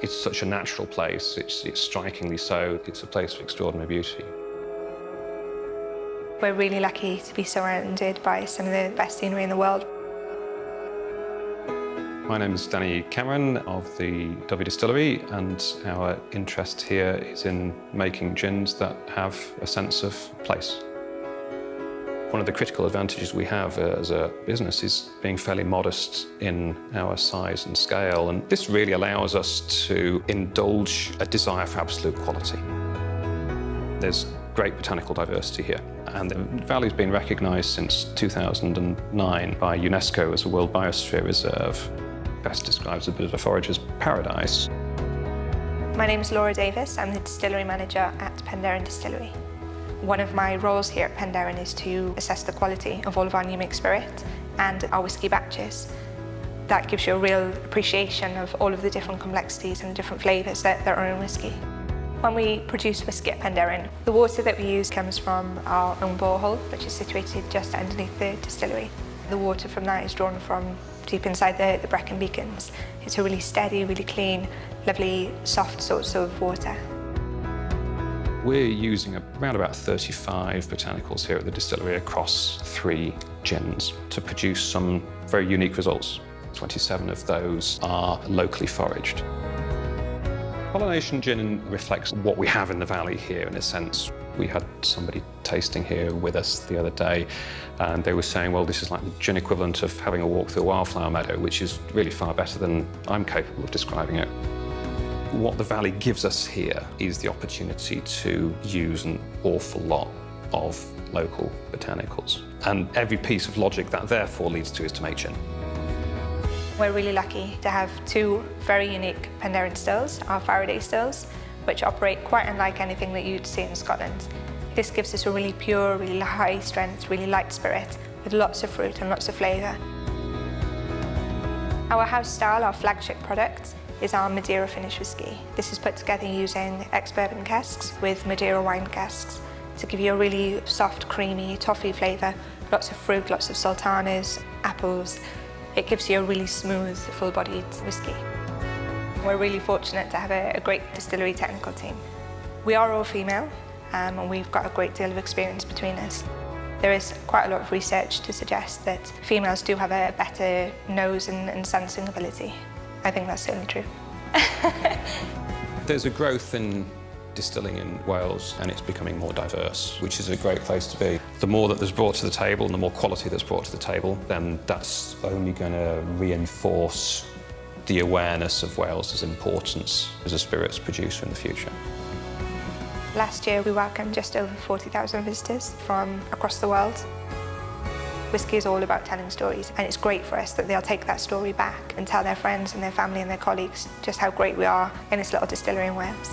It's such a natural place, it's strikingly so. It's a place of extraordinary beauty. We're really lucky to be surrounded by some of the best scenery in the world. My name is Danny Cameron of the Dyfi distillery, and our interest here is in making gins that have a sense of place. One of the critical advantages we have as a business is being fairly modest in our size and scale, and this really allows us to indulge a desire for absolute quality. There's great botanical diversity here, and the valley's been recognised since 2009 by UNESCO as a World Biosphere Reserve. Best describes a bit of a forager's paradise. My name is Laura Davis. I'm the distillery manager at Penderyn Distillery. One of my roles here at Penderyn is to assess the quality of all of our new mixed spirit and our whisky batches. That gives you a real appreciation of all of the different complexities and different flavours that are in whisky. When we produce whisky at Penderyn, the water that we use comes from our own borehole, which is situated just underneath the distillery. The water from that is drawn from deep inside the Brecon Beacons. It's a really steady, really clean, lovely, soft source of water. We're using around about 35 botanicals here at the distillery across 3 gins to produce some very unique results. 27 of those are locally foraged. Pollination Gin reflects what we have in the valley here, in a sense. We had somebody tasting here with us the other day, and they were saying, well, this is like the gin equivalent of having a walk through a wildflower meadow, which is really far better than I'm capable of describing it. What the valley gives us here is the opportunity to use an awful lot of local botanicals. And every piece of logic that therefore leads to is to make gin. We're really lucky to have 2 very unique Penderyn stills, our Farraday Stills, which operate quite unlike anything that you'd see in Scotland. This gives us a really pure, really high strength, really light spirit with lots of fruit and lots of flavour. Our house style, our flagship product, is our Madeira Finnish whisky. This is put together using ex-bourbon casks with Madeira wine casks to give you a really soft, creamy toffee flavour, lots of fruit, lots of sultanas, apples. It gives you a really smooth, full-bodied whisky. We're really fortunate to have a great distillery technical team. We are all female, and we've got a great deal of experience between us. There is quite a lot of research to suggest that females do have a better nose and sensing ability. I think that's certainly true. There's a growth in distilling in Wales, and it's becoming more diverse, which is a great place to be. The more that there's brought to the table and the more quality that's brought to the table, then that's only going to reinforce the awareness of Wales's importance as a spirits producer in the future. Last year we welcomed just over 40,000 visitors from across the world. Whisky is all about telling stories, and it's great for us that they'll take that story back and tell their friends and their family and their colleagues just how great we are in this little distillery in Wales.